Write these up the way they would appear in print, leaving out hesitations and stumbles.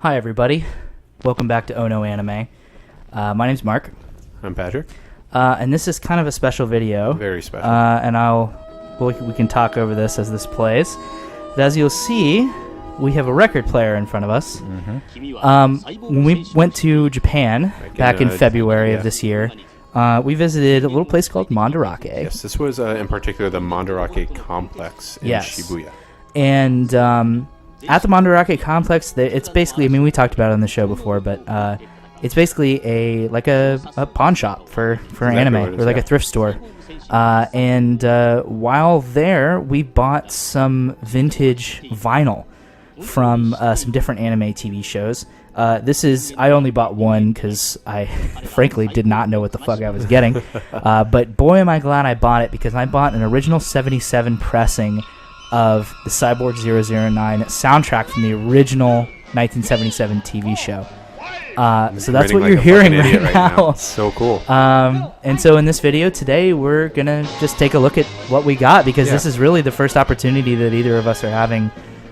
Hi everybody, welcome back to Oh No Anime. My name's Marc. I'm Patrick. And this is kind of a special video. Very special. And we can talk over this as this plays. But as you'll see, we have a record player in front of us. Mm-hmm. When we went to Japan back in February of this year, we visited a little place called Mandarake. Yes, this was in particular the Mandarake Complex in Shibuya. And at the Mandarake Complex, it's basically, I mean, we talked about it on the show before, but it's basically a pawn shop for exactly anime, or like a thrift store. And while there, we bought some vintage vinyl from some different anime TV shows. I only bought one because I frankly did not know what the fuck I was getting. But boy, am I glad I bought it, because I bought an original 77 pressing of the Cyborg 009 soundtrack from the original 1977 TV show. So that's what you're hearing right now. So cool. And so in this video today, we're going to just take a look at what we got, because this is really the first opportunity that either of us are having.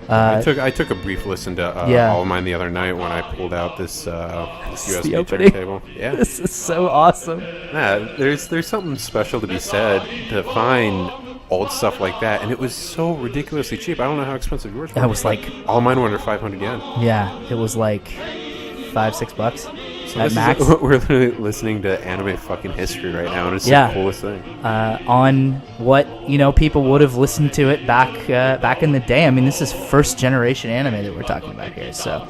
I took a brief listen to All of Mine the other night when I pulled out this USB turntable. Yeah, this is so awesome. Yeah, there's something special to be said to find old stuff like that, and it was so ridiculously cheap. I don't know how expensive yours were. It was like All of Mine were under 500 yen. Yeah, it was like $5-6 so at max. We're literally listening to anime fucking history right now, and it's the coolest thing. On what people would have listened to it back in the day. I mean, this is first generation anime that we're talking about here. So,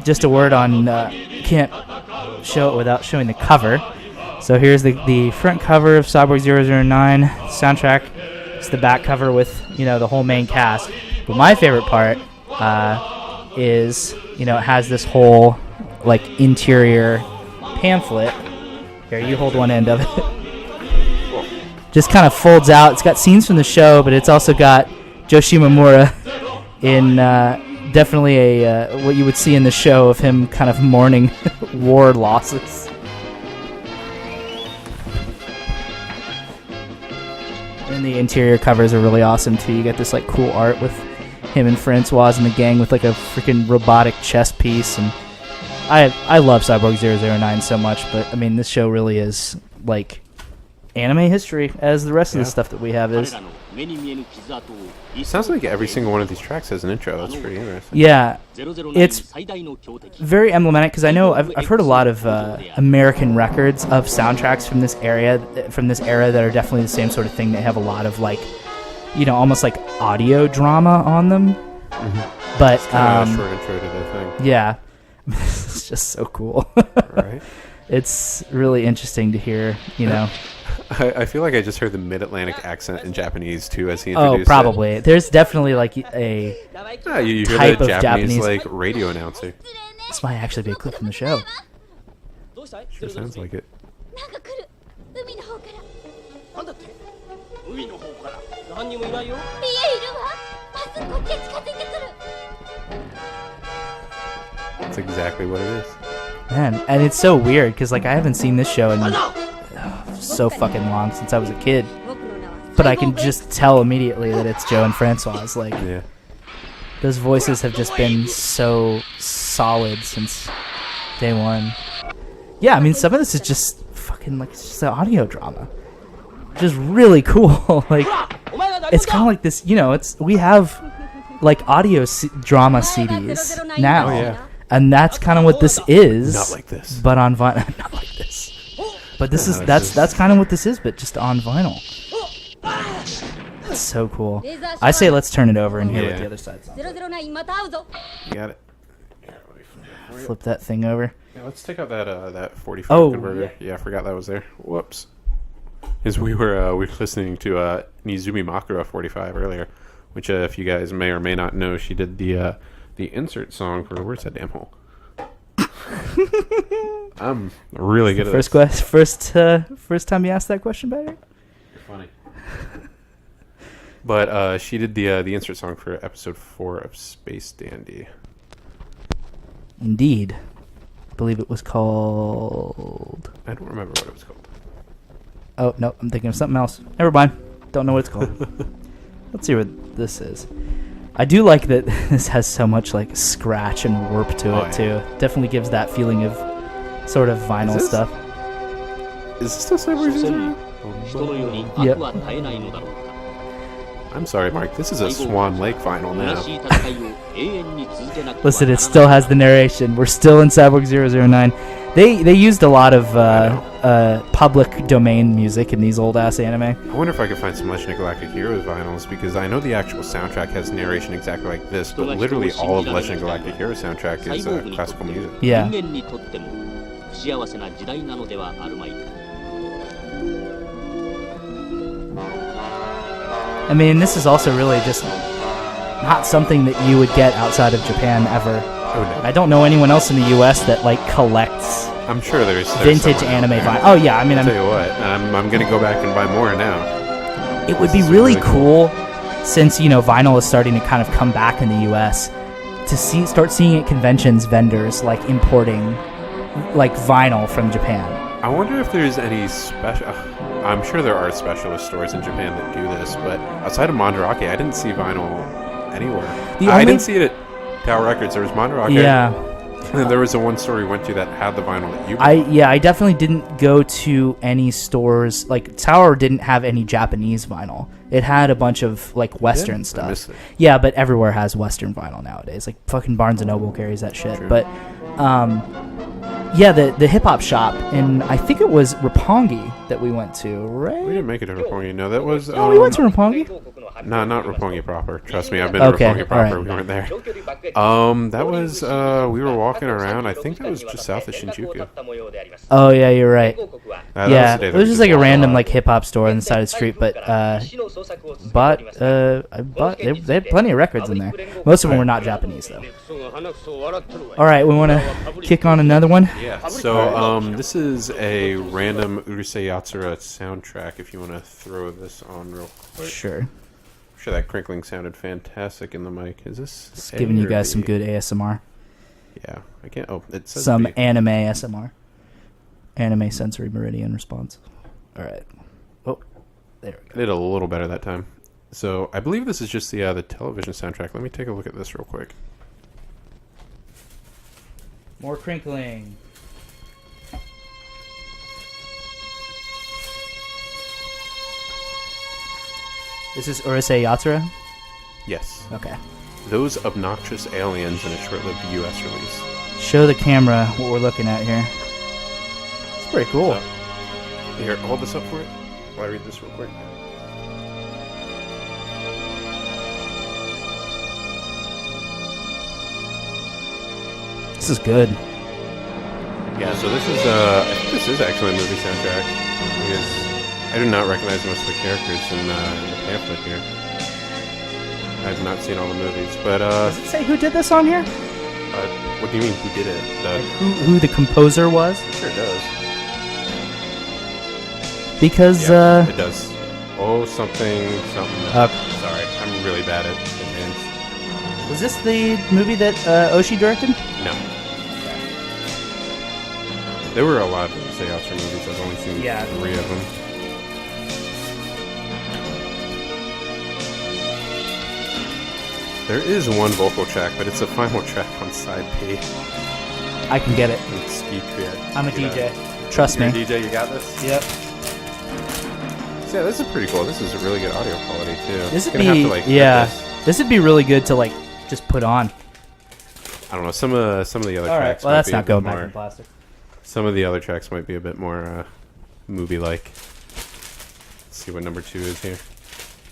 just a word on can't show it without showing the cover. So here's the front cover of Cyborg 009 soundtrack. It's the back cover with the whole main cast. But my favorite part is it has this whole like interior pamphlet. Here, you hold one end of it. Just kind of folds out. It's got scenes from the show, but it's also got Joe Shimomura in definitely a what you would see in the show of him kind of mourning war losses. And the interior covers are really awesome too. You get this like cool art with him and Francoise and the gang with like a freaking robotic chess piece, and I love Cyborg 009 so much, but I mean this show really is like anime history, as the rest of the stuff that we have is. Sounds like every single one of these tracks has an intro. That's pretty interesting. Yeah, it's very emblematic, because I know I've heard a lot of American records of soundtracks from this era that are definitely the same sort of thing. They have a lot of like, almost like audio drama on them. Mm-hmm. But it's kind of a short intro to the thing. Yeah, it's just so cool. Right. It's really interesting to hear. I feel like I just heard the mid-Atlantic accent in Japanese too as he introduced it. Oh, probably. There's definitely like a you hear type the of Japanese like radio announcer. This might actually be a clip from the show. Sure sounds like it. That's exactly what it is. Man, and it's so weird because like I haven't seen this show in so fucking long, since I was a kid, but I can just tell immediately that it's Joe and Francoise. Like, those voices have just been so solid since day one. Yeah, I mean, some of this is just fucking like it's just an audio drama, which is really cool. Like, it's kind of like this, we have like audio drama CDs now. Oh, yeah. And that's kind of what this is. Not like this. But on vinyl. Not like this. But this is that's kind of what this is, but just on vinyl. That's so cool. I say let's turn it over and hear what the other side's on. You got it. Flip that thing over. Yeah, let's take out that 45 converter. Yeah, I forgot that was there. Whoops. Because we were listening to Nizumi Makura 45 earlier, which if you guys may or may not know, she did the insert song for Where's That Damn Hole. I'm really good at this. First time you asked that question, Barry? You're funny. But she did the insert song for episode 4 of Space Dandy. Indeed. I believe it was called... I don't remember what it was called. Oh, no, I'm thinking of something else. Never mind. Don't know what it's called. Let's see what this is. I do like that this has so much like scratch and warp to it too. Definitely gives that feeling of sort of vinyl stuff. Is this still Cyborg Zero? Yep. I'm sorry, Mark. This is a Swan Lake vinyl now. Listen, it still has the narration. We're still in Cyborg 009. They used a lot of public domain music in these old ass anime. I wonder if I could find some Legend of Galactic Heroes vinyls, because I know the actual soundtrack has narration exactly like this, but literally all of Legend of Galactic Heroes soundtrack is classical music. Yeah. I mean, this is also really just not something that you would get outside of Japan ever. Oh, no. I don't know anyone else in the U.S. that like collects. I'm sure there's vintage anime vinyl. Oh yeah, I mean, I'll tell you what, I'm gonna go back and buy more now. It would be really cool, since vinyl is starting to kind of come back in the U.S. to start seeing at conventions vendors like importing like vinyl from Japan. I wonder if there's any special. I'm sure there are specialist stores in Japan that do this, but outside of Mandarake, I didn't see vinyl anywhere. I didn't see it at Tower Records. There was Mandarake. Yeah. And then there was the one store we went to that had the vinyl that you bought. I definitely didn't go to any stores. Like, Tower didn't have any Japanese vinyl. It had a bunch of, like, Western stuff. I missed it. Yeah, but everywhere has Western vinyl nowadays. Like, fucking Barnes & Noble carries that shit. True. But, yeah, the hip-hop shop, and I think it was Roppongi that we went to, right? We didn't make it to Roppongi. No, that was... we went to Roppongi? No, not Roppongi proper. Trust me, I've been to Roppongi proper. Right. We weren't there. That was... we were walking around. I think that was just south of Shinjuku. Oh, yeah, you're right. Yeah, it was just like a random like hip-hop store on the side of the street, but they had plenty of records in there. Most of them were not Japanese, though. All right, we want to kick on another one? Yeah, so this is a random Urusei Yatsura soundtrack, if you want to throw this on real quick. Sure. I'm sure that crinkling sounded fantastic in the mic. Is this... Just giving you guys some good ASMR. Yeah, I can't... Oh, it says... Some anime ASMR. Anime sensory meridian response. All right. Oh, there we go. I did a little better that time. So, I believe this is just the television soundtrack. Let me take a look at this real quick. More crinkling. This is Urusei Yatsura? Yes. Okay. Those Obnoxious Aliens in a short-lived U.S. release. Show the camera what we're looking at here. It's pretty cool. So, here, hold this up for it while I read this real quick. This is good. Yeah, so this is I think this is actually a movie soundtrack, because I do not recognize most of the characters in the pamphlet here. I have not seen all the movies, but does it say who did this on here? What do you mean, who did it? Who the composer was? It sure does. Because it does. Oh, something. Sorry, I'm really bad at names. Was this the movie that Oshii directed? No. There were a lot of Urusei Yatsura movies. I've only seen 3 of them. There is one vocal track, but it's a final track on side P. I can get it. It's Ski Create. I'm a DJ. Trust me. You're a DJ, you got this? Yep. So yeah, this is pretty cool. This is a really good audio quality too. This would be This would be really good to like just put on. I don't know. Some of the other tracks. Well, that's not going back in plastic. Some of the other tracks might be a bit more movie-like. Let's see what number 2 is here. Is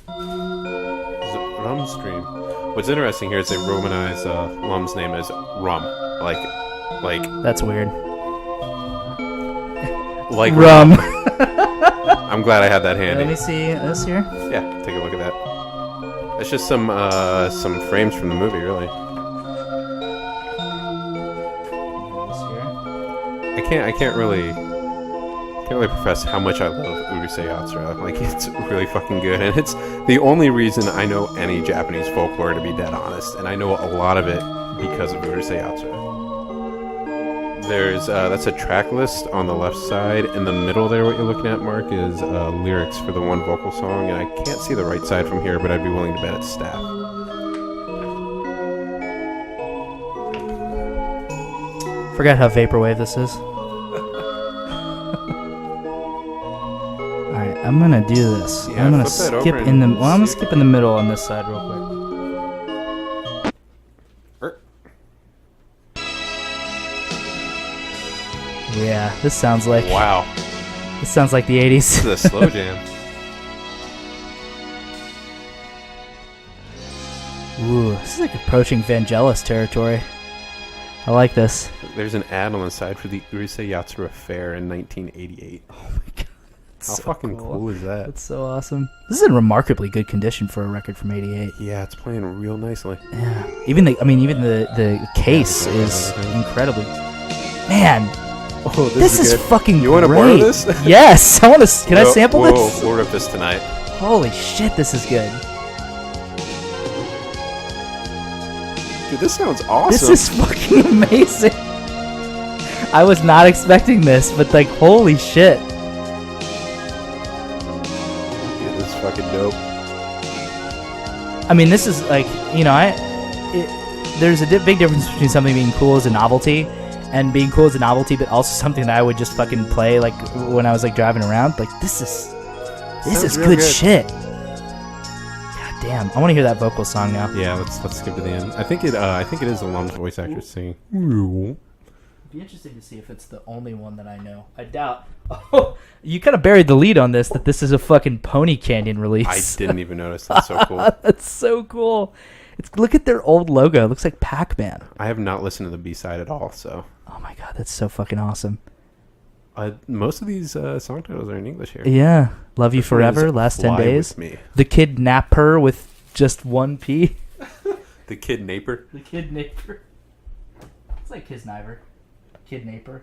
it Rum Stream? What's interesting here is they romanize Lum's name as Rum, like. That's weird. Like Rum. I'm glad I had that handy. Let me see this here. Yeah, take a look at that. It's just some frames from the movie, really. I can't really profess how much I love Urusei Yatsura. Like, it's really fucking good, and it's the only reason I know any Japanese folklore, to be dead honest, and I know a lot of it because of Urusei Yatsura. There's that's a track list on the left side. In the middle there, what you're looking at, Mark, is lyrics for the one vocal song, and I can't see the right side from here, but I'd be willing to bet it's staff. Forgot how vaporwave this is. Alright, I'm gonna do this. Yeah, I'm gonna flip that skip over in the... and Well, I'm gonna see. skip in the middle on this side real quick. Yeah, this sounds like... Wow. This sounds like the 80s. This is a slow jam. Ooh, this is like approaching Vangelis territory. I like this. There's an ad on the side for the Urusei Yatsura Fair in 1988. Oh my god. How fucking cool is that? That's so awesome. This is in remarkably good condition for a record from '88. Yeah, it's playing real nicely. Yeah. Even the case is incredibly. Man, Oh, this is good. fucking You want to great. borrow this? Yes, I want to. Can I sample this? We'll rip this tonight. Holy shit, this is good. Dude, this sounds awesome. This is fucking amazing. I was not expecting this, but like, holy shit. Dude, this is fucking dope. I mean, this is like, you know, there's a big difference between something being cool as a novelty and being cool as a novelty, but also something that I would just fucking play like when I was like driving around. Like, this is good shit. God damn, I want to hear that vocal song now. Yeah, let's skip to the end. I think it is Alum's voice actress singing. It'd be interesting to see if it's the only one that I know. I doubt. Oh, you kind of buried the lead on this, that this is a fucking Pony Canyon release. I didn't even notice. That's so cool. That's so cool. Look at their old logo. It looks like Pac-Man. I have not listened to the B-side at all, so. Oh my god, that's so fucking awesome. Most of these song titles are in English here. Yeah. Love You This one is Forever, Last 10 Fly Days. With Me. The Kidnapper with just one P. The Kid Naper. The Kidnapper. It's like Kisniver. Kidnapper.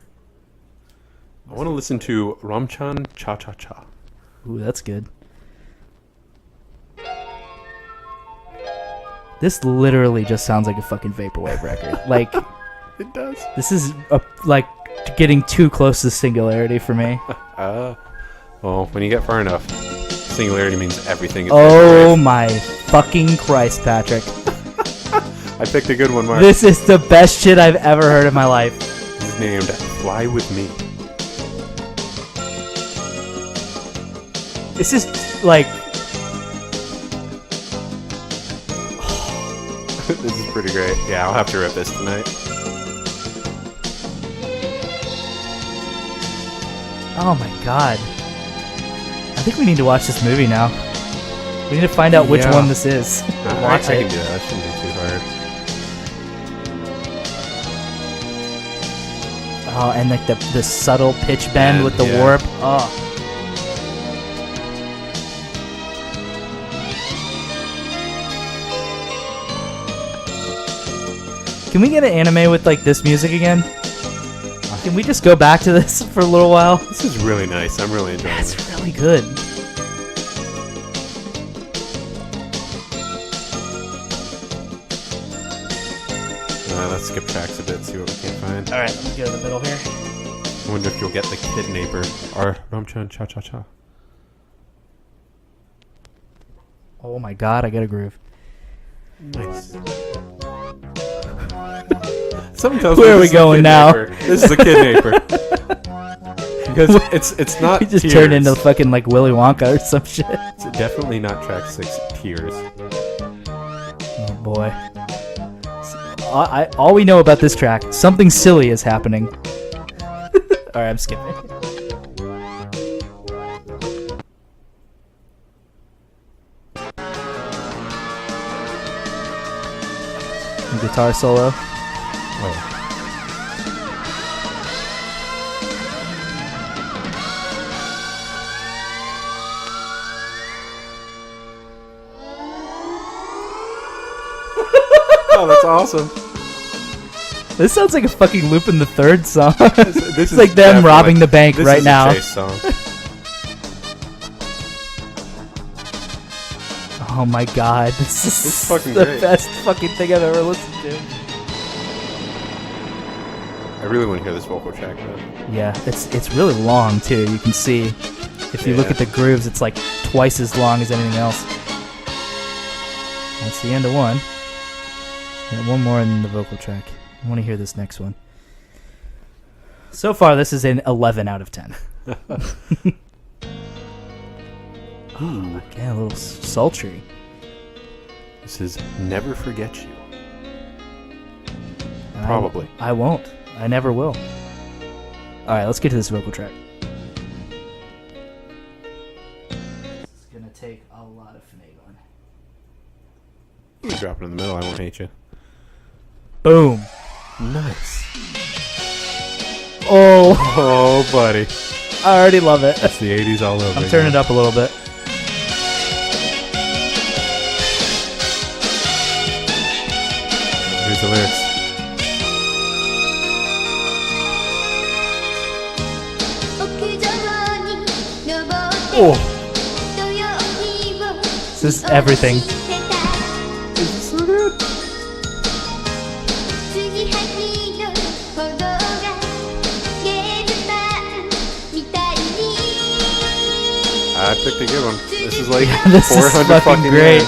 I want to listen to Ramchan Cha Cha Cha. Ooh, that's good. This literally just sounds like a fucking vaporwave record. Like, It does. this is like getting too close to singularity for me. Well, when you get far enough, singularity means everything is Oh vaporwave. my fucking Christ, Patrick. I picked a good one, Mark. This is the best shit I've ever heard in my life. It's named Fly With Me. This is like... This is pretty great. Yeah, I'll have to rip this tonight. Oh my god. I think we need to watch this movie now. We need to find out which Yeah. one this is. I can do that. That shouldn't be too hard. Oh, and like the subtle pitch bend with the Yeah. warp. Oh. Can we get an anime with like this music again? Can we just go back to this for a little while? This is really nice. I'm really enjoying That's it. really good. Let's skip tracks a bit, see what we can find. All right, let me go to the middle here. I wonder if you'll get the Kidnapper or Ramchan Cha Cha Cha. Oh my god, I got a groove. Nice. Something tells Where me are we this is the going now? Kidnapper. This is the Kidnapper. Because it's not We just Tears. turned into fucking like Willy Wonka or some shit. It's definitely not track 6, Tears. Oh boy. All we know about this track, something silly is happening. Alright, I'm skipping. Guitar solo. Oh. Oh, that's awesome. This sounds like a fucking Lupin the Third song. This It's is like them definitely- robbing the bank this right is now. A Chase song. Oh my god, this is This is fucking the great. best fucking thing I've ever listened to. I really want to hear this vocal track though. Yeah, it's really long too. You can see if you look Yeah. at the grooves, it's like twice as long as anything else. That's the end of one. Yeah, one more in the vocal track. I want to hear this next one. So far, this is an 11 out of 10. Ooh, yeah, a little sultry. This is Never Forget You. Probably. I won't. I never will. Alright, let's get to this vocal track. It's gonna take a lot of finagling. You drop it in the middle, I won't hate you. Boom. Nice. Oh, buddy. I already love it. That's the 80s all over. I'm turning it up a little bit. Here's the lyrics. Oh. This is everything. This is so good. I picked a good one. This is like this 400 is fucking great.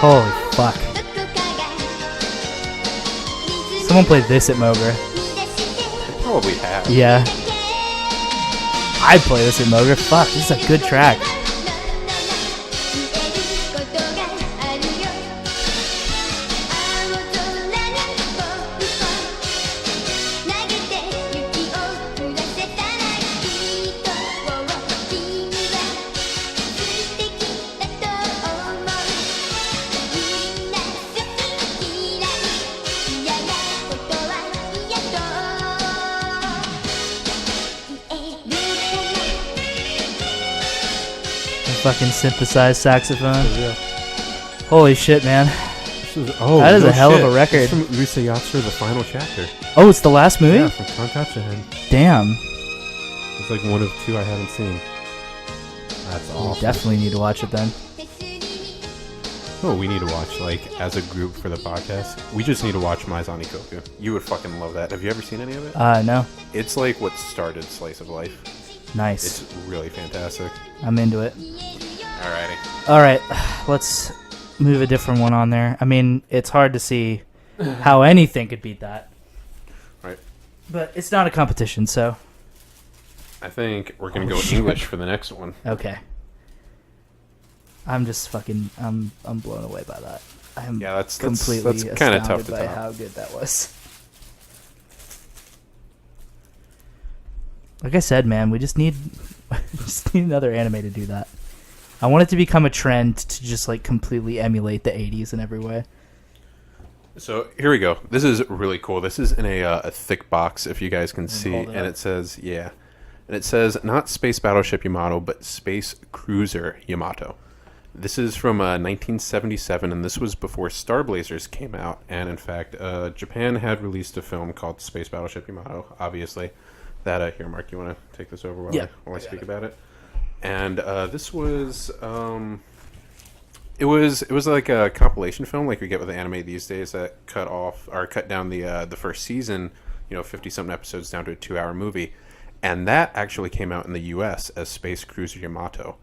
Holy fuck. Someone played this at Moger. Probably have. Yeah. I'd play this at Moger. Fuck, this is a good track. Fucking synthesized saxophone. Yeah. Holy shit, man. That is a hell of a record. It's from Urusei Yatsura, the final chapter. Oh, it's the last movie? Yeah, from Kantatsuhen. Damn. It's like one of two I haven't seen. That's awesome. Definitely need to watch it then. Oh, we need to watch, like, as a group for the podcast. We just need to watch Maizani Koku. You would fucking love that. Have you ever seen any of it? No. It's like what started Slice of Life. Nice. It's really fantastic. I'm into it. Alrighty. Alright, let's move a different one on there. I mean, it's hard to see how anything could beat that. Right. But it's not a competition, so. I think we're going to go English for the next one. Okay. I'm just fucking, I'm blown away by that. I'm completely that's kind of tough astounded to by top. how good that was. Like I said, man, we just need another anime to do that. I want it to become a trend to just like completely emulate the 80s in every way. So here we go. This is really cool. This is in a thick box, if you guys can see, and it says, and it says not Space Battleship Yamato, but Space Cruiser Yamato. This is from 1977, and this was before Star Blazers came out. And in fact, Japan had released a film called Space Battleship Yamato, obviously. That here, Mark, you want to take this over while I speak about it? And this was it was like a compilation film, like we get with the anime these days, that cut down the first season, 50-something episodes down to a 2-hour movie, and that actually came out in the U.S. as Space Cruiser Yamato,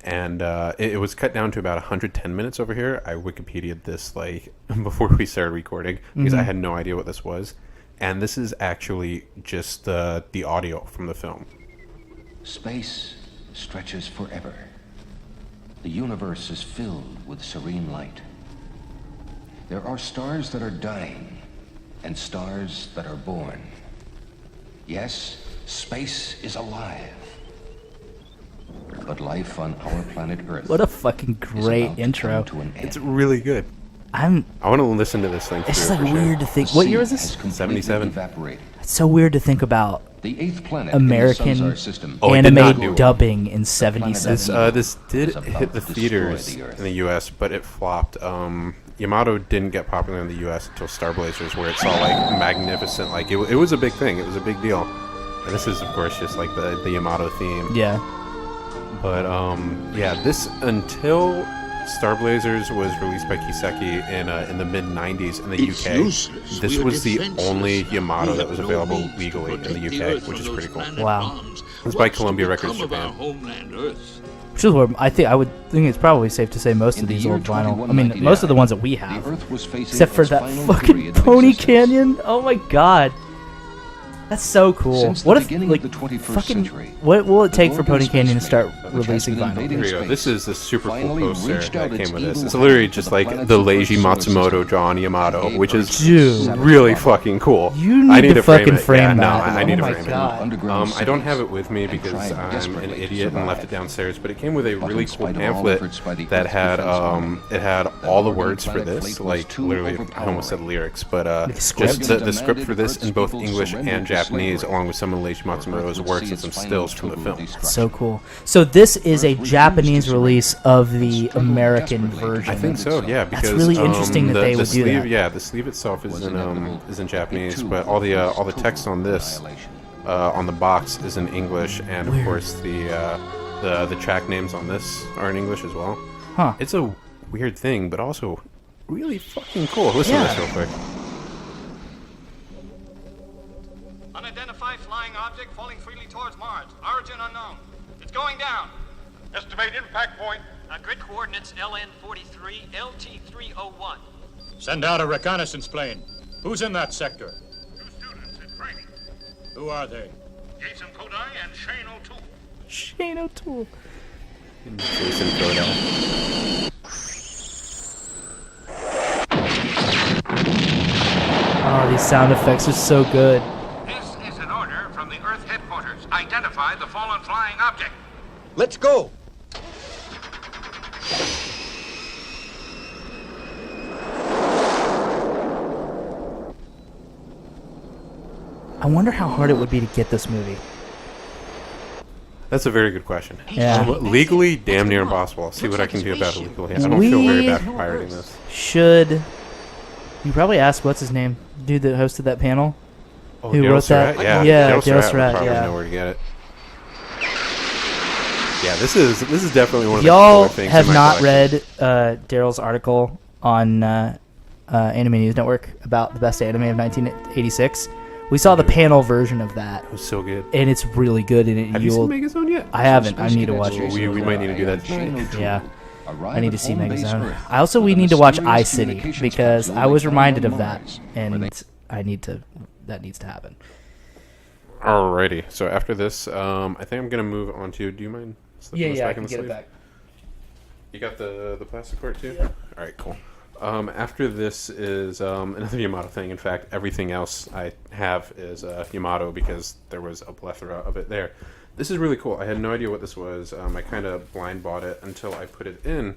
and it was cut down to about 110 minutes over here. I Wikipedia'd this like before we started recording because I had no idea what this was. And this is actually just the audio from the film. Space stretches forever. The universe is filled with serene light. There are stars that are dying, and stars that are born. Yes, space is alive. But life on our planet Earth... What a fucking great intro. It's really good. I want to listen to this thing. It's just like weird to think. What year was this? 77. It's so weird to think about the 8th planet American system. anime dubbing in 77. This did hit the theaters in the U.S., but it flopped. Yamato didn't get popular in the U.S. until Star Blazers, where it's all like magnificent. Like it was a big thing. It was a big deal. And this is, of course, just like the Yamato theme. Yeah. But this until Star Blazers was released by Kiseki in the mid-90s in the UK. This was the only Yamato that was available legally in the UK, which is pretty cool. Wow. It's by Columbia Records Japan. Which is what I would think it's probably safe to say most of these old vinyl. I mean, most of the ones that we have, except for that fucking Pony Canyon. Oh my god. That's so cool. Since the What if, beginning like, of the 21st fucking, century, what will it take the for Pony Gorgon Canyon to start spacecraft, which has releasing been vinyl? invading Here we go. This is the super cool finally poster reached out that its came with this. evil It's literally hand just to the like planets the of Leiji Earth's solar Matsumoto system. drawn Yamato, which is Dude. really fucking cool. You need I need to frame fucking it. frame Yeah, that. No, I need Oh to my frame God. Underground I don't cities have it with me and because tried I'm an desperately to idiot and left it survive. downstairs. But it came with a But really in cool spite of all pamphlet efforts by the that Earth's had Defense Army, it had the all the Gorgon words for planet this, fleet was like too literally, I overpowered. almost said lyrics, but script? just the script for this in both Demanded English Earth's and people to Japanese, slavery. along with some of Leiji Matsumoto's works and some stills from the film. So cool. So this is a Japanese release of the American version. I think so, yeah. Because really interesting that they would do sleeve, that. Yeah, the sleeve itself is in Japanese, but all the text on this on the box is in English, and of course the track names on this are in English as well. Huh. It's a weird thing, but also really fucking cool. Listen Yeah. to this real quick. Unidentified flying object falling freely towards Mars. Origin unknown. It's going down. Estimate impact point. Grid coordinates LN43, LT301. Send out a reconnaissance plane. Who's in that sector? 2 students in training. Who are they? Jason Kodai and Shane O'Toole. Shane O'Toole. Jason Kodai. Oh, these sound effects are so good. This is an order from the Earth headquarters. Identify the fallen flying object. Let's go! I wonder how hard it would be to get this movie. That's a very good question. Yeah. Legally, damn near impossible. I'll see what I can do about it legally. I don't feel very bad for pirating this. Should you probably ask what's his name, dude that hosted that panel? Oh, Who Daryl wrote that? Surratt? Yeah, Daryl Daryl Surratt would Surratt, probably yeah. know where to get it. Yeah, this is definitely one of the Y'all cooler things. have in my not collection. read Daryl's article on Anime News Network about the best anime of 1986. We saw the panel version of that, It was so good. and it's really good. And Have you seen Megazone yet? I haven't. I need to watch it. We might need to do that tonight. Yeah. I need to see Megazone. We need to watch iCity because I was reminded of that, and that needs to happen. Alrighty. So after this, I think I'm gonna move on to. Do you mind slipping this back in the sleeve? You got the plastic part too? Yeah. All right, cool. After this is another Yamato thing. In fact, everything else I have is Yamato because there was a plethora of it there. This is really cool. I had no idea what this was. I kind of blind bought it until I put it in,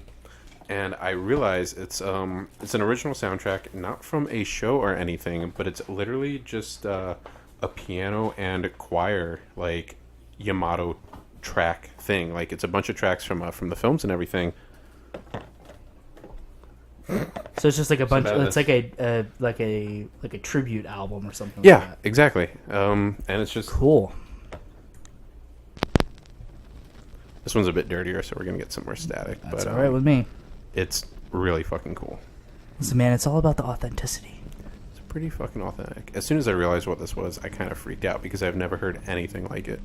and I realized it's an original soundtrack, not from a show or anything, but it's literally just a piano and a choir like Yamato track thing. Like it's a bunch of tracks from the films and everything. So it's just like a bunch. that It's is- like a tribute album or something. Yeah, like that. exactly. And it's just Cool. this one's a bit dirtier, so we're gonna get some more static. That's but all right with me. it's really fucking cool. Listen, man, it's all about the authenticity. It's pretty fucking authentic. As soon as I realized what this was, I kind of freaked out because I've never heard anything like it.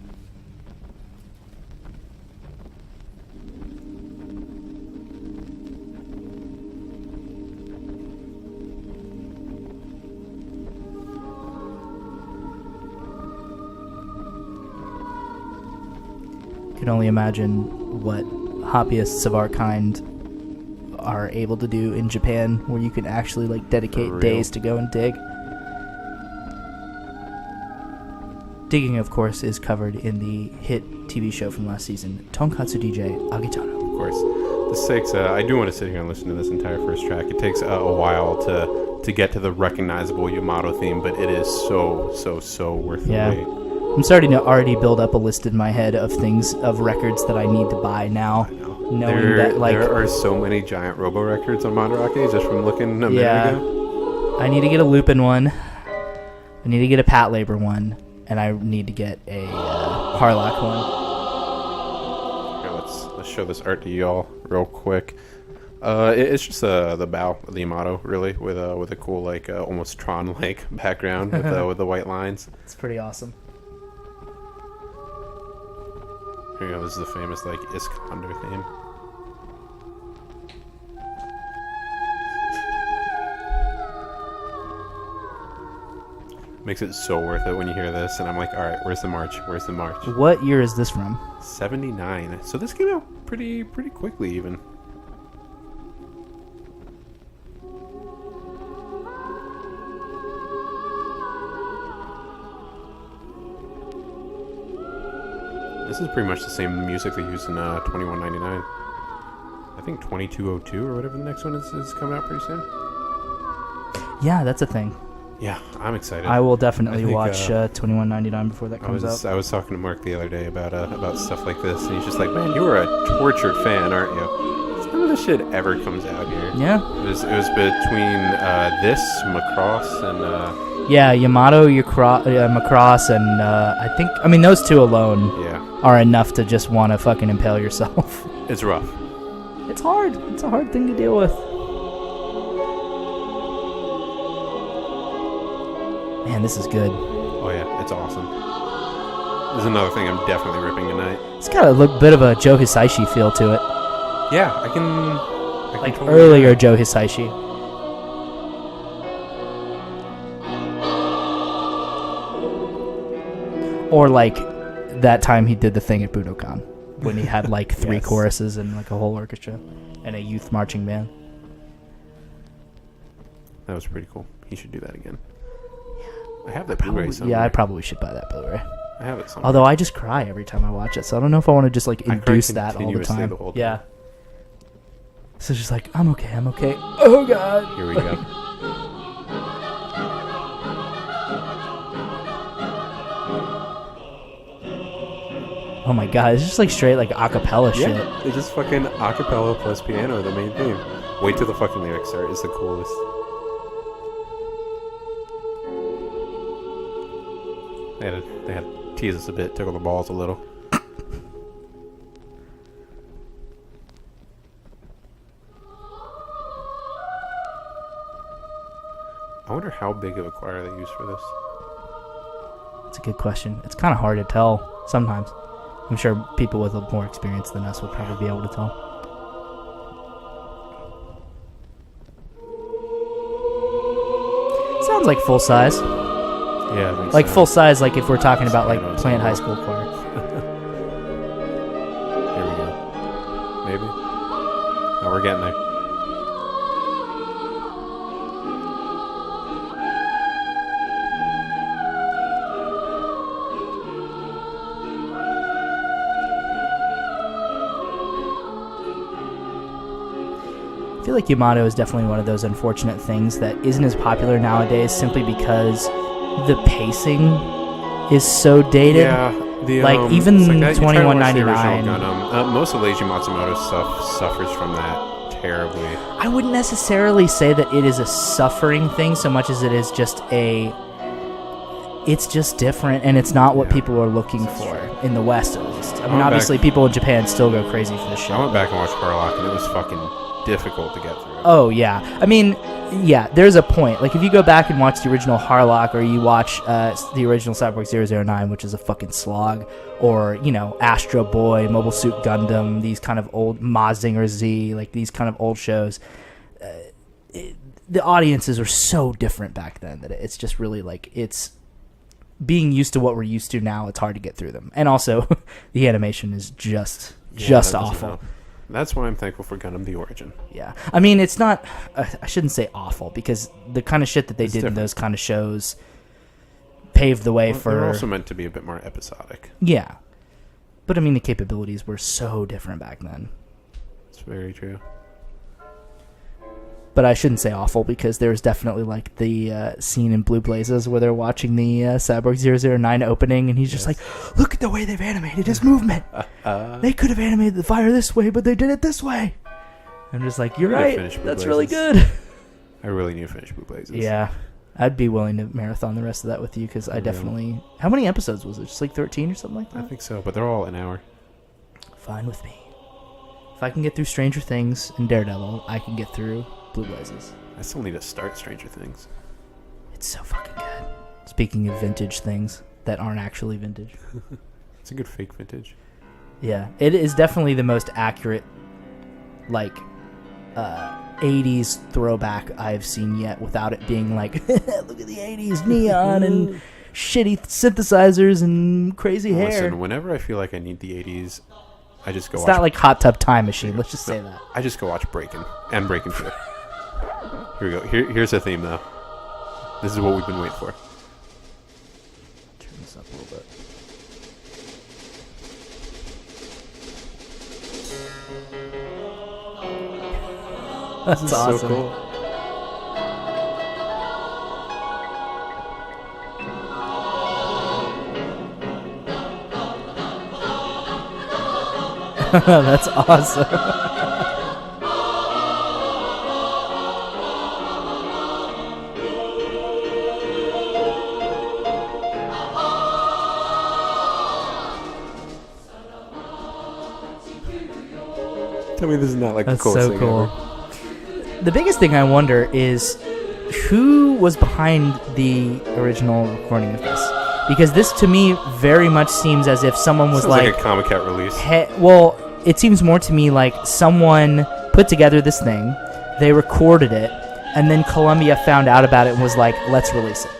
Can only imagine what hobbyists of our kind are able to do in Japan, where you can actually like dedicate For real. days to go and dig. Digging, of course, is covered in the hit TV show from last season, Tonkatsu DJ Agitaro. Of course, this takes. I do want to sit here and listen to this entire first track. It takes a while to get to the recognizable Yamato theme, but it is so worth the Yeah. wait. I'm starting to already build up a list in my head of records that I need to buy now. Knowing that, like, there are so many giant Robo records on Mandarake just from looking a minute Yeah. ago. I need to get a Lupin one. I need to get a Pat Labor one, and I need to get a Harlock one. Here, let's show this art to y'all real quick. It's just the bow of the Yamato, really, with a cool like almost Tron-like background with the white lines. It's pretty awesome. Here you go. This is the famous like Iskander theme. Makes it so worth it when you hear this, and I'm like, all right, where's the march? Where's the march? What year is this from? 79. So this came out pretty quickly, even. This is pretty much the same music they used in 2199. I think 2202 or whatever the next one is coming out pretty soon. Yeah, that's a thing. Yeah, I'm excited. I will definitely watch 2199 before that comes out. I was talking to Marc the other day about stuff like this, and he's just like, "Man, you were a tortured fan, aren't you?" None of this shit ever comes out here. Yeah. It was between this, Macross, and yeah, Yamato, Macross, and I mean those two alone are enough to just want to fucking impale yourself. It's rough. It's hard. It's a hard thing to deal with. Man, this is good. Oh yeah, it's awesome. This is another thing I'm definitely ripping tonight. It's got a bit of a Joe Hisaishi feel to it. Yeah, I can like totally earlier Joe Hisaishi. Or like that time he did the thing at Budokan when he had like 3 choruses and like a whole orchestra and a youth marching band. That was pretty cool. He should do that again. I have that Blu-ray somewhere. Yeah, I probably should buy that Blu-ray. I have it somewhere. Although I just cry every time I watch it, so I don't know if I want to just like induce that all the time. The yeah. So it's just like, I'm okay. Oh god. Here we go. Oh my god, it's just like straight like acapella shit. Yeah, it's just fucking acapella plus piano, the main theme. Wait till the fucking lyrics start. It's the coolest. They had to tease us a bit, tickle the balls a little. I wonder how big of a choir they use for this. That's a good question. It's kind of hard to tell sometimes. I'm sure people with more experience than us will probably be able to tell. Sounds like full size. Yeah, like full size, like if we're talking about like playing high school choir. Here we go. Maybe. Oh, we're getting there. I feel like Yamato is definitely one of those unfortunate things that isn't as popular nowadays simply because the pacing is so dated. Yeah, like even 2199. Most of Leiji Matsumoto's stuff suffers from that terribly. I wouldn't necessarily say that it is a suffering thing so much as it is just it's just different, and it's not what people are looking for in the West, at least. I mean, obviously, people in Japan still go crazy for this shit. I went back and watched Harlock, and it was fucking difficult to get through. Oh, yeah. I mean, yeah, there's a point. Like, if you go back and watch the original Harlock, or you watch the original Cyborg 009, which is a fucking slog, or, you know, Astro Boy, Mobile Suit Gundam, these kind of old Mazinger Z, like, these kind of old shows, the audiences are so different back then that it's just really, like, it's being used to what we're used to now, it's hard to get through them. And also, the animation is just awful. That's why I'm thankful for Gundam The Origin. Yeah. I mean, it's not... I shouldn't say awful, because the kind of shit that they did in those kind of shows paved the way for... They're also meant to be a bit more episodic. Yeah. But, I mean, the capabilities were so different back then. It's very true. But I shouldn't say awful, because there's definitely, like, the scene in Blue Blazes where they're watching the Cyborg 009 opening, and he's just like, look at the way they've animated his movement. They could have animated the fire this way, but they did it this way. I'm just like, you're right. That's really good. I really need to finish Blue Blazes. Yeah. I'd be willing to marathon the rest of that with you, because I definitely... How many episodes was it? Just like 13 or something like that? I think so, but they're all an hour. Fine with me. If I can get through Stranger Things and Daredevil, I can get through Blue Blazes. I still need to start Stranger Things. It's so fucking good. Speaking of vintage things that aren't actually vintage. It's a good fake vintage. Yeah, it is definitely the most accurate, like, 80s throwback I've seen yet without it being like, look at the 80s neon and shitty synthesizers and crazy hair. Listen, whenever I feel like I need the 80s, I just go It's watch... not like Hot Tub Time Machine, let's just say that. I just go watch Breakin' and Breakin' 2. Here we go. Here's the theme, though. This is what we've been waiting for. Turn this up a little bit. That's awesome. So cool. That's awesome. Tell me this is not like That's the coolest so thing cool. ever. The biggest thing I wonder is who was behind the original recording of this? Because this, to me, very much seems as if someone was Sounds like a Comic Cat release. Well, it seems more to me like someone put together this thing, they recorded it, and then Columbia found out about it and was like, let's release it.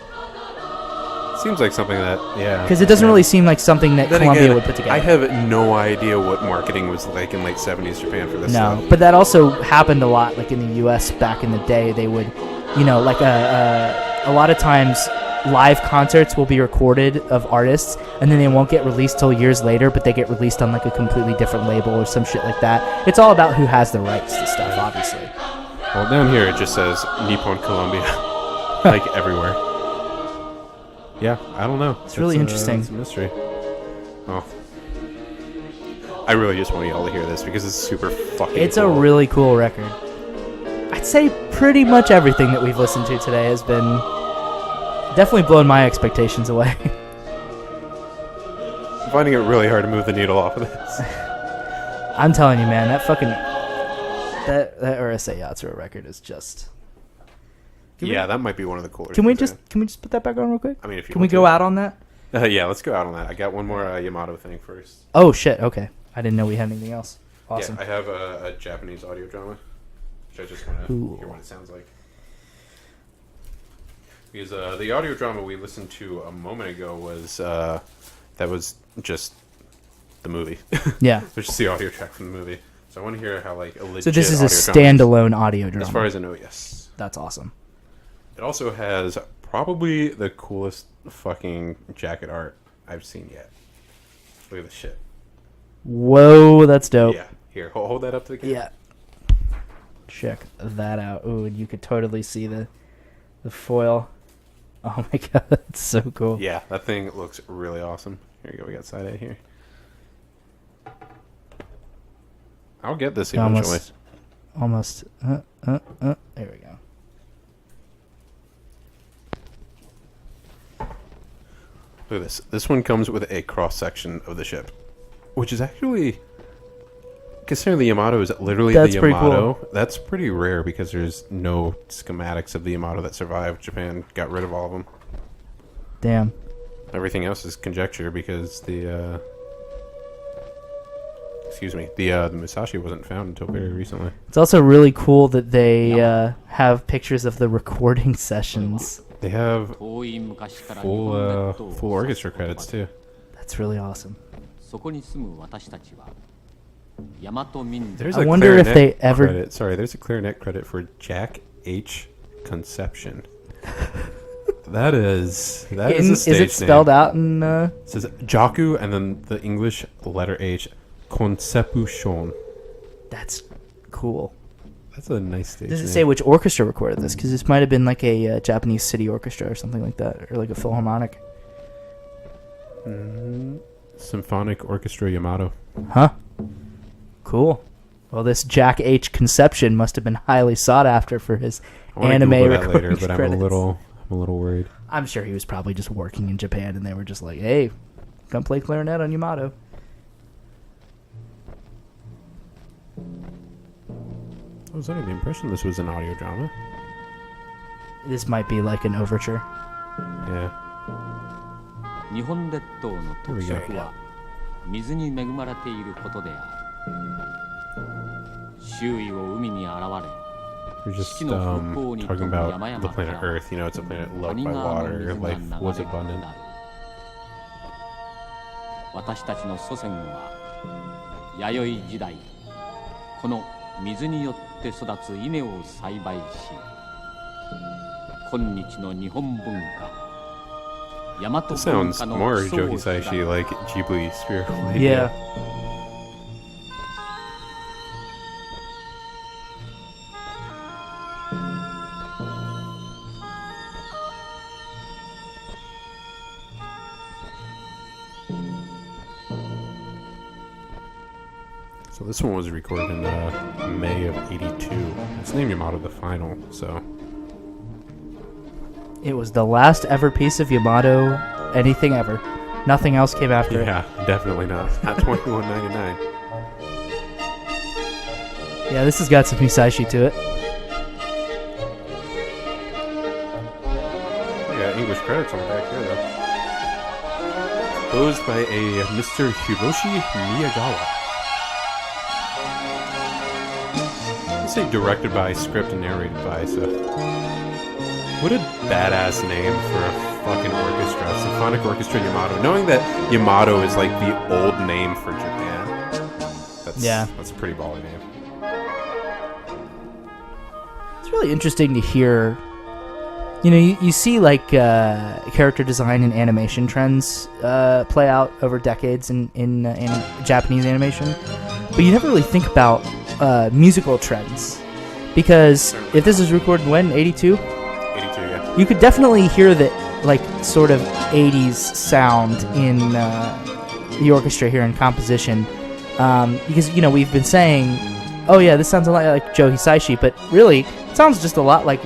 Seems like something that, yeah. Because it doesn't really seem like something that Then Columbia again, would put together. I have no idea what marketing was like in late 70s Japan for this No, stuff. but that also happened a lot, like in the U.S. back in the day. They would, like a lot of times live concerts will be recorded of artists, and then they won't get released till years later, but they get released on like a completely different label or some shit like that. It's all about who has the rights to stuff, obviously. Well, down here it just says Nippon Columbia, like everywhere. Yeah, I don't know. It's really interesting. It's a mystery. Oh. I really just want y'all to hear this because it's super fucking It's cool. a really cool record. I'd say pretty much everything that we've listened to today has been definitely blown my expectations away. I'm finding it really hard to move the needle off of this. I'm telling you, man, that Urusei Yatsura record is just... That might be one of the cooler Can we things, just put that back on real quick? I mean, if you Can we want go to. out on that? Yeah, let's go out on that. I got one more Yamato thing first. Oh shit! Okay, I didn't know we had anything else. Awesome. Yeah, I have a Japanese audio drama, which I just want to hear what it sounds like. Because the audio drama we listened to a moment ago was that was just the movie. Yeah. It's just the audio track from the movie. So I want to hear how like a legit. So this is a audio drama standalone audio drama. As far as I know, yes. That's awesome. It also has probably the coolest fucking jacket art I've seen yet. Look at this shit. Whoa, that's dope. Yeah. Here, hold that up to the camera. Yeah. Check that out. Ooh, and you could totally see the foil. Oh my god, that's so cool. Yeah, that thing looks really awesome. Here you go, we got side A here. I'll get this eventually. Almost. There we go. Look at this. This one comes with a cross-section of the ship. Which is actually... Considering the Yamato is literally That's the pretty Yamato, cool. that's pretty rare because there's no schematics of the Yamato that survived. Japan got rid of all of them. Damn. Everything else is conjecture because the Musashi wasn't found until very recently. It's also really cool that they have pictures of the recording sessions. They have full orchestra credits too. That's really awesome. There's I a wonder if clarinet they ever- credit. Sorry, there's a clarinet credit for Jack H. Conception. That is a stage Is it spelled name. out in? It says Jaku and then the English letter H. Conception. That's cool. That's a nice stage Does it name. say which orchestra recorded this? Because this might have been like a Japanese city orchestra or something like that, or like a philharmonic. Symphonic Orchestra Yamato. Huh? Cool. Well, this Jack H. Conception must have been highly sought after for his I wanna anime Google that recording later, but credits. I'm a little worried. I'm sure he was probably just working in Japan, and they were just like, "Hey, come play clarinet on Yamato." I was under the impression this was an audio drama. This might be like an overture. Yeah. 日本列島の特色は水に恵まれていることである。周囲を海に現れ、 We're just talking about the planet Earth. You know, it's a planet loved by water. Life was abundant. 私たちの祖先は弥生時代、この水によって育つ稲を栽培し、今日の日本文化、大和 This 文 sounds 化の more 基礎を Johisaishi 開 like Ghibli spiritual Yeah. idea. So this one was recorded in May of '82. It's named Yamato the Final, so It was the last ever piece of Yamato anything ever. Nothing else came after it. yeah, definitely not. Not 21.99. Yeah, this has got some Hisaishi to it. Yeah, English credits on the back here though. Composed by a Mr. Hiroshi Miyagawa. Let's say directed by, script and narrated by, so. What a badass name for a fucking orchestra. Symphonic Orchestra Yamato. Knowing that Yamato is like the old name for Japan. That's a pretty baller name. It's really interesting to hear. You know, you see like character design and animation trends play out over decades in Japanese animation, but you never really think about musical trends, because if this is recorded when 82, 82, yeah. you could definitely hear that like sort of 80s sound in the orchestra here in composition, because you know we've been saying, oh yeah, this sounds a lot like Joe Hisaishi, but really it sounds just a lot like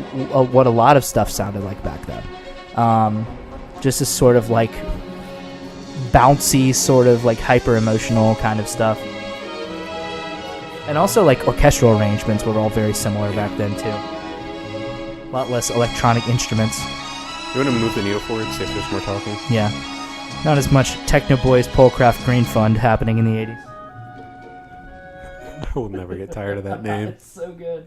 what a lot of stuff sounded like back then. Just this sort of like bouncy, sort of like hyper emotional kind of stuff. And also like orchestral arrangements were all very similar back then too. A lot less electronic instruments. You want to move the needle forward, see if there's more talking? Yeah. Not as much Techno Boys Polecraft Green Fund happening in the 80s. I will never get tired of that name. It's so good.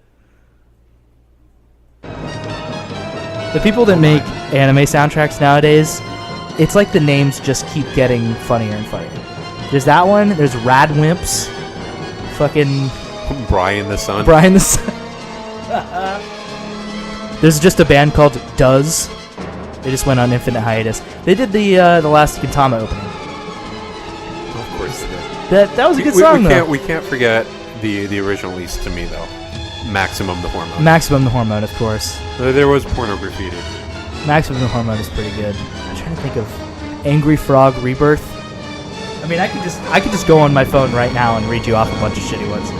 The people that make anime soundtracks nowadays, it's like the names just keep getting funnier and funnier. There's that one, there's Radwimps, fucking Brian the Sun. Brian the Sun. There's just a band called Does. They just went on infinite hiatus. They did the last Gintama opening. Of course they did. That was a good song though. We can't forget the original, at least to me though. Maximum the Hormone. Maximum the Hormone, of course. There was porno graffiti. Maximum the Hormone is pretty good. I'm trying to think of Angry Frog Rebirth. I mean, I could just go on my phone right now and read you off a bunch of shitty ones,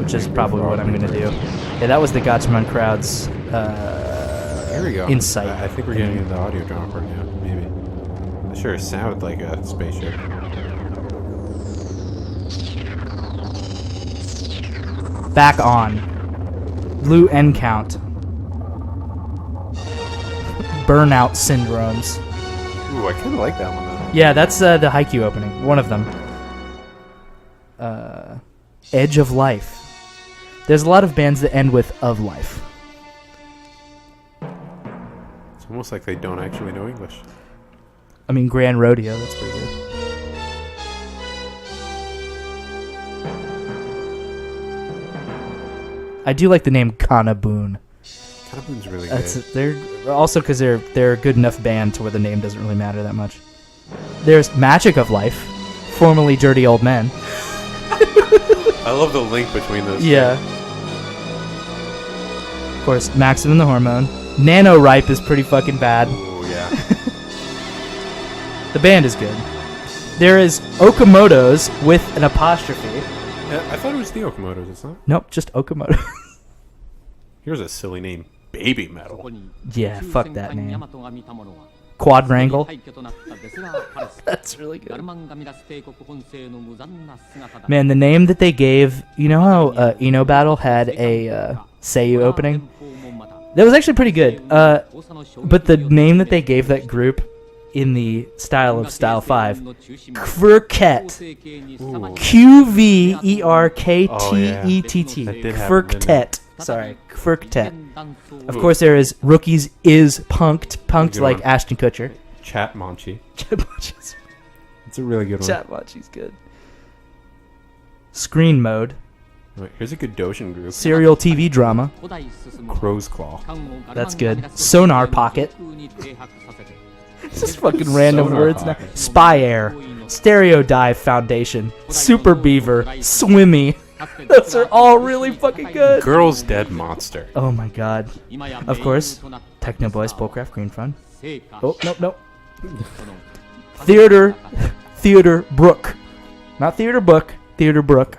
which is probably what I'm gonna do. Yeah, that was the Gatchaman crowd's Here we go. insight. I think we're getting into the audio drama part now. Maybe. It sure sounded like a spaceship. Back on. Blue End Count. Burnout Syndromes. Ooh, I kind of like that one though. Yeah, that's the Haikyuu opening. One of them. Edge of Life. There's a lot of bands that end with of life. It's almost like they don't actually know English. I mean, Grand Rodeo, that's pretty good. I do like the name Kanabun. Kanaboon's really That's good. they're also because they're a good enough band to where the name doesn't really matter that much. There's Magic of Life, formerly Dirty Old Men. I love the link between those. Yeah. Of course, Maximum the Hormone. Nano Ripe is pretty fucking bad. Ooh, yeah. The band is good. There is Okamoto's with an apostrophe. Yeah, I thought it was the Okamoto's, it's not? Nope, just Okamoto. Here's a silly name. Baby Metal. Yeah, fuck that name. Quadrangle. That's really good. Man, the name that they gave, you know how Ino Battle had a Seiyu opening? That was actually pretty good. But the name that they gave that group in the style of Style 5. Kverket. Qverktettt. That did have a minute. Kverket. Sorry, Kverket. Of course, there is Rookies is Punked. Punked Good like one. Ashton Kutcher. Chat Monchi. Chat It's a really good one. Monchi's good. Screen mode. Wait, here's a good Doshin group. Serial TV drama. Crow's Claw. That's good. Sonar Pocket. This is fucking random Sonar words now. Pocket. Spy Air. Stereo Dive Foundation. Super Beaver. Swimmy. Those are all really fucking good. Girl's Dead Monster. Oh my god. Of course, Techno Boys, Bullcraft, Green Fun. Oh, nope. Theater Brook. Not Theater Book, Theater Brook.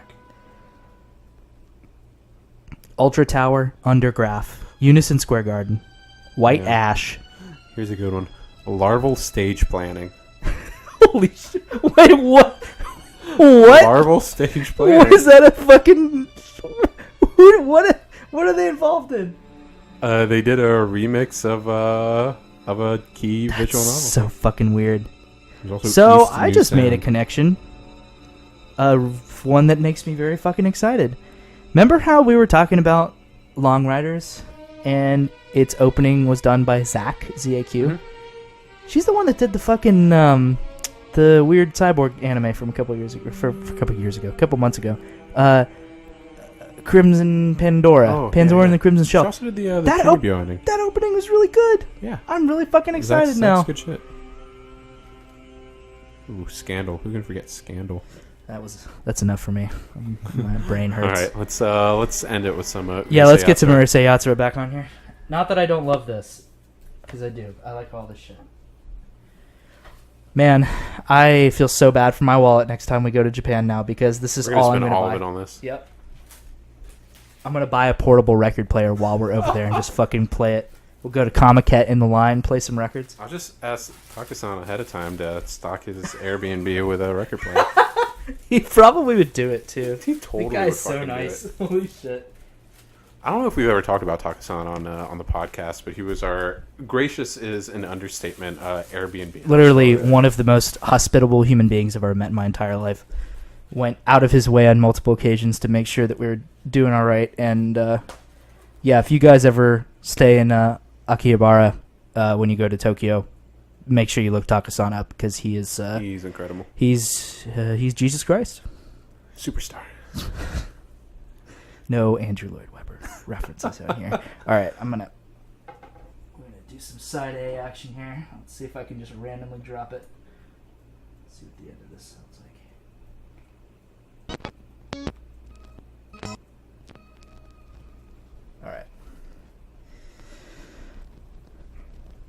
Ultra Tower, Undergraph. Unison Square Garden. White Ash. Here's a good one. Larval Stage Planning. Holy shit. Wait, what? What? Larval Stage Planning. What is that a fucking... What are they involved in? They did a remix of a key visual novel. So fucking weird. There's also So East I New just made a Sound. connection. One that makes me very fucking excited. Remember how we were talking about Long Riders and its opening was done by Zach, Z-A-Q? Mhm. She's the one that did the fucking the weird Cyborg anime from a couple years ago, a couple months ago. Crimson Pandora. Oh, Pandora yeah. and the Crimson She Shell. also did the That Tribute ending. That opening was really good. Yeah. I'm really fucking excited now. That's good shit. Ooh, Scandal. Who can forget Scandal? That's enough for me. My brain All hurts. right, let's end it with some. Yeah, let's get some Urusei Urusei Yatsura back on here. Not that I don't love this, because I do. I like all this shit. Man, I feel so bad for my wallet next time we go to Japan now, because this is We're gonna all I'm spend going to all buy. of it on this. Yep. I'm going to buy a portable record player while we're over there and just fucking play it. We'll go to Comiket in the line, play some records. I'll just ask Taka-san ahead of time to stock his Airbnb with a record player. He probably would do it, too. He totally The guy's would so fucking do nice. it. Holy shit. I don't know if we've ever talked about Taka-san on the podcast, but he was our gracious is an understatement Airbnb. Literally one of the most hospitable human beings I've ever met in my entire life. Went out of his way on multiple occasions to make sure that we were doing all right. And yeah, if you guys ever stay in Akihabara when you go to Tokyo, make sure you look Taka-san up, because he is he's incredible. He's Jesus Christ. Superstar. No Andrew Lloyd Webber references out here. All right, we're gonna do some side A action here. Let's see if I can just randomly drop it. Let's see what the end of this sounds like. All right,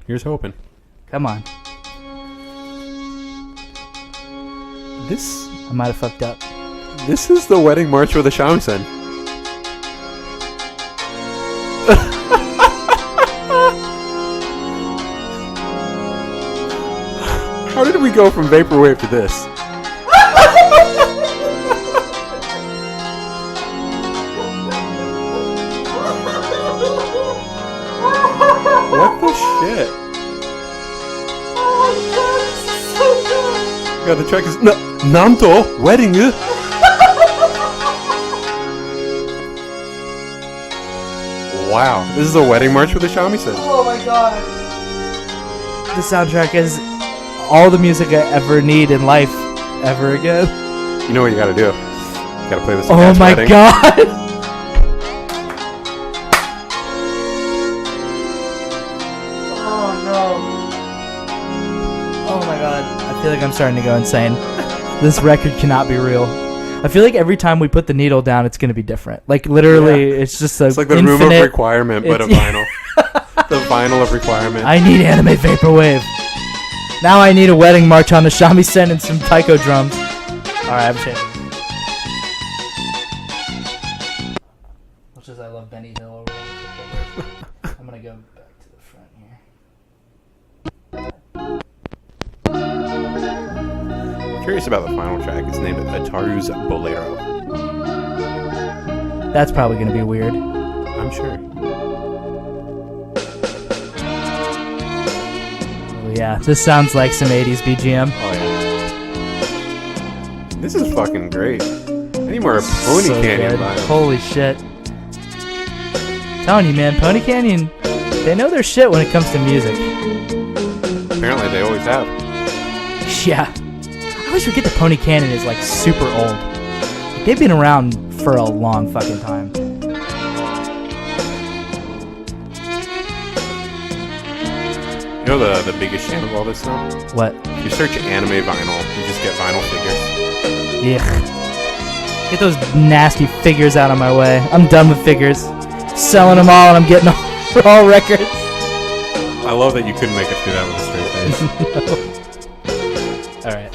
Here's hoping. come on. This I might have fucked up. this is the wedding march for the shamisen. How did we go from vaporwave to this? What the shit? God, the track is Nanto wedding. Wow, this is a wedding march for the shamisen. Oh my god! The soundtrack is all the music I ever need in life, ever again. You know what you gotta do? You gotta play this. Oh Cat's my wedding. god! Oh no! Oh my god! I feel like I'm starting to go insane. This record cannot be real. I feel like every time we put the needle down, it's gonna be different. Like literally, it's just a It's like the infinite, room of requirement, but a it's- vinyl. The vinyl of requirement. I need anime vaporwave. Now I need a wedding march on the shamisen and some taiko drums. Alright, I'm changing. Much as I love Benny Hill or whatever. I'm gonna go back to the front here. I'm curious about the final track. It's named Ataru's Bolero. That's probably gonna be weird. I'm sure. Holy yeah, this sounds like some 80s BGM. Oh yeah. This is fucking great. I need more Pony Canyon vibes. Holy shit. Telling you, man, Pony Canyon, they know their shit when it comes to music. Apparently they always have. Yeah. I always forget that Pony Canyon is like super old. They've been around for a long fucking time. You know the biggest shame of all this stuff? What? You search anime vinyl, you just get vinyl figures. Yeah. Get those nasty figures out of my way. I'm done with figures. Selling them all and I'm getting all records. I love that you couldn't make it through that with a straight face. No. Alright.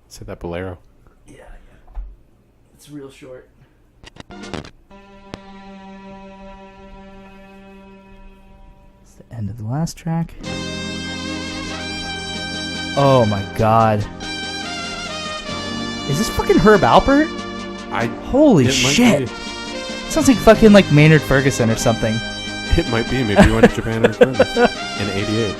Let's hit that bolero. Yeah. It's real short. It's the end of the last track. Oh my god. Is this fucking Herb Alpert? Holy shit. Sounds like fucking like Maynard Ferguson or something. It might be. Maybe we went to Japan in 88.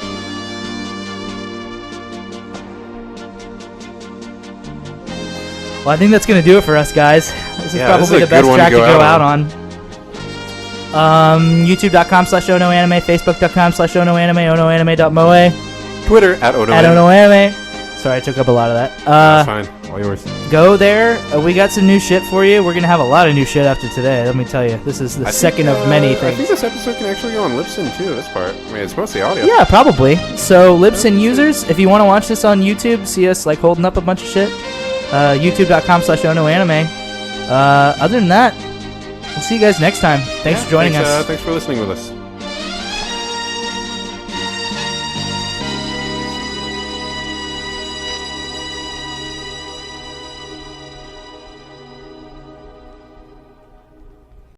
Well, I think that's going to do it for us, guys. This is probably the best track to go out on. YouTube.com/OhnoAnime, Facebook.com/OhnoAnime, OhnoAnime.moe. Twitter @OhnoAnime. @OhnoAnime. Sorry, I took up a lot of that. That's fine. All yours. Go there. We got some new shit for you. We're going to have a lot of new shit after today. Let me tell you. This is the second of many things. I think this episode can actually go on Libsyn too, this part. I mean, it's mostly audio. Yeah, probably. So, Libsyn users, if you want to watch this on YouTube, see us like holding up a bunch of shit, youtube.com/OhnoAnime. Other than that, we'll see you guys next time. Thanks for joining us. Thanks for listening with us.